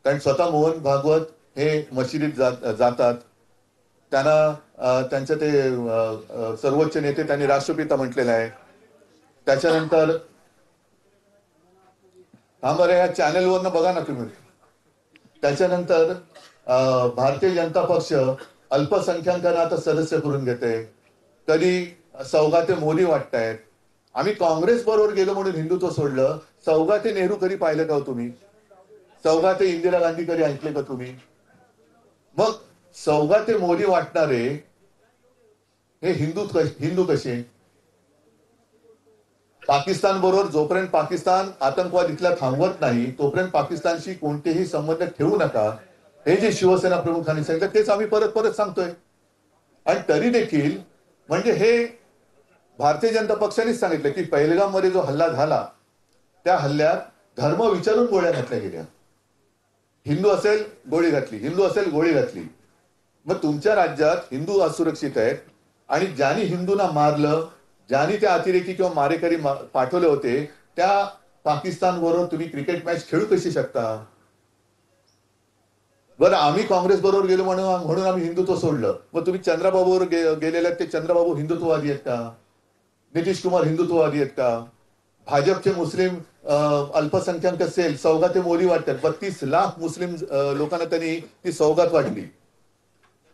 कारण स्वतः मोहन भागवत हे मशिदीत जातात. त्यांना त्यांचे ते सर्वोच्च नेते त्यांनी राष्ट्रपिता म्हटलेलं आहे. त्याच्यानंतर बरं या चॅनलवरनं बघा ना तुम्ही. त्याच्यानंतर भारतीय जनता पक्ष अल्पसंख्याकांना आता सदस्य करून घेते. कधी सौगाते मोदी वाटतायत. आम्ही काँग्रेस बरोबर गेलो म्हणून हिंदुत्व सोडलं. सौगाते नेहरू कधी पाहिलं का तुम्ही? सौगाते इंदिरा गांधी कधी ऐकले का तुम्ही? मग सौगाते मोदी वाटणारे हे हिंदू कसे? पाकिस्तान बरोबर जोपर्यंत पाकिस्तान आतंकवाद इथला थांबवत नाही तोपर्यंत पाकिस्तानशी कोणतेही संबंध ठेवू नका, हे जे शिवसेना प्रमुखांनी सांगितलं तेच आम्ही परत परत सांगतोय. आणि तरी देखील म्हणजे हे भारतीय जनता पक्षानेच सांगितलं की पहलगाम मध्ये जो हल्ला झाला त्या हल्ल्यात धर्म विचारून गोळ्या घातल्या गेल्या. हिंदू असेल गोळी घातली, हिंदू असेल गोळी घातली. मग तुमच्या राज्यात हिंदू असुरक्षित आहेत आणि ज्यांनी हिंदूंना मारलं, ज्यांनी त्या अतिरेकी किंवा मारेकरी पाठवले होते त्या पाकिस्तान बरोबर तुम्ही क्रिकेट मॅच खेळू कशी शकता? बरं आम्ही काँग्रेस बरोबर गेलो म्हणून आम्ही हिंदुत्व सोडलं. मग तुम्ही चंद्राबाबू बरोबर गेलेले ते चंद्राबाबू हिंदुत्ववादी आहेत का? नितीश कुमार हिंदुत्ववादी आहेत का? भाजपचे मुस्लिम अल्पसंख्याक असेल सौगाते मोदी वाटतात. 32 लाख मुस्लिम लोकांना त्यांनी ती सौगात वाटली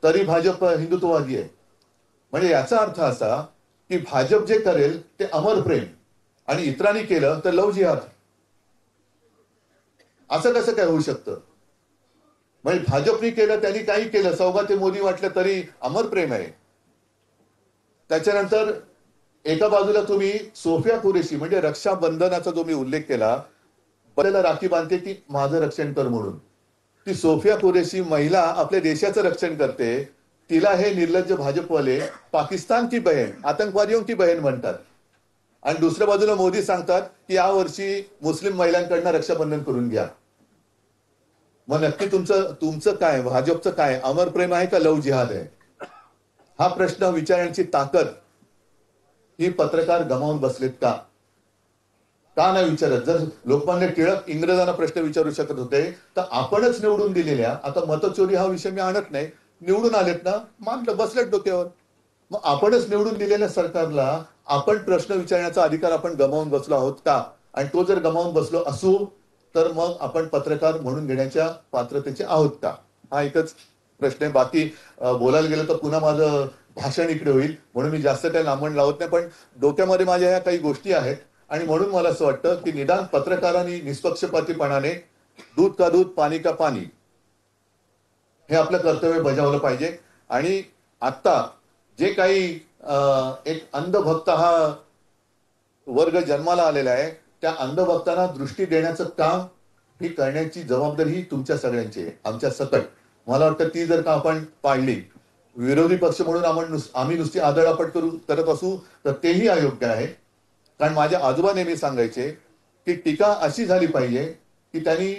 तरी भाजप हिंदुत्ववादी आहे. म्हणजे याचा अर्थ असा की भाजप जे करेल ते अमर प्रेम आणि इतरांनी केलं तर लव जिहाद. असं कसं काय होऊ शकतं? म्हणजे भाजपने केलं त्यांनी काही केलं सौगाते मोदी वाटलं तरी अमर प्रेम आहे. त्याच्यानंतर एका बाजूला तुम्ही सोफिया कुरेशी म्हणजे रक्षाबंधनाचा जो मी उल्लेख केला, बऱ्याला राखी बांधते की माझं रक्षण कर म्हणून. ती सोफिया कुरेशी महिला आपल्या देशाचं रक्षण करते. तिला हे निर्लज्ज भाजपवाले पाकिस्तान की बहन, आतंकवादियों की बहन म्हणतात. आणि दुसऱ्या बाजूला मोदी सांगतात की यावर्षी मुस्लिम महिलांकडनं रक्षाबंधन करून घ्या. मग नक्की तुमचं काय, भाजपचं काय, अमर प्रेम आहे का लव जिहाद आहे? हा प्रश्न विचारण्याची ताकद ही पत्रकार गमावून बसलेत का? का नाही विचारत? जर लोकमान्य टिळक इंग्रजांना प्रश्न विचारू शकत होते तर आपणच निवडून दिलेल्या, आता मतचोरी हा विषय मी आणत नाही, निवडून आलेत ना, मानलं बसलेत डोक्यावर. मग आपणच निवडून दिलेल्या सरकारला आपण प्रश्न विचारण्याचा अधिकार आपण गमावून बसलो आहोत का? आणि तो जर गमावून बसलो असू तर मग आपण पत्रकार म्हणून घेण्याच्या पात्रतेचे आहोत का? हा एकच प्रश्न आहे. बाकी बोलायला गेलं तर पुन्हा माझं भाषण इकडे होईल म्हणून मी जास्त काही लांबण लावत नाही. पण डोक्यामध्ये माझ्या ह्या काही गोष्टी आहेत आणि म्हणून मला असं वाटतं की निदान पत्रकारांनी निष्पक्षपातीपणाने दूध का दूध पाणी का पाणी हे आपलं कर्तव्य बजावलं पाहिजे. आणि आता जे काही एक अंधभक्त हा वर्ग जन्माला आलेला आहे त्या अंधभक्तांना दृष्टी देण्याचं काम ही करण्याची जबाबदारी ही तुमच्या सगळ्यांची आहे, आमच्या सकट. मला वाटतं ती जर का आपण पाळली, विरोधी पक्ष म्हणून आम्ही नुसती आदळापट करत असू तर तेही अयोग्य आहे. कारण माझ्या आजोबा नेहमी सांगायचे की टीका अशी झाली पाहिजे की त्यांनी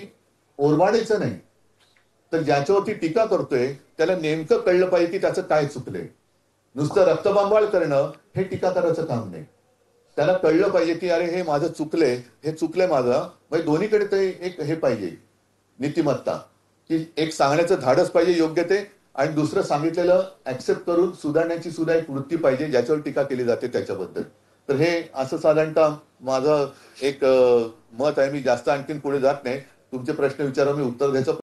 ओरबाडायचं नाही, तर ज्याच्यावरती टीका करतोय त्याला नेमकं कळलं पाहिजे की त्याचं काय चुकलंय. नुसतं रक्तबांबाळ करणं हे टीका करायचं काम नाही. त्याला कळलं पाहिजे की अरे हे माझं चुकलंय, हे चुकलंय माझं. म्हणजे दोन्हीकडे ते एक हे पाहिजे नीतिमत्ता, की एक सांगण्याचं धाडस पाहिजे योग्य ते, आणि दुसरं सांगितलेलं ऍक्सेप्ट करून सुधारण्याची सुद्धा एक वृत्ती पाहिजे ज्याच्यावर टीका केली जाते त्याच्याबद्दल. तर हे असं साधारणतः माझं एक मत आहे. मी जास्त आणखीन पुढे जात नाही. तुमचे प्रश्न विचारा, मी उत्तर द्यायचं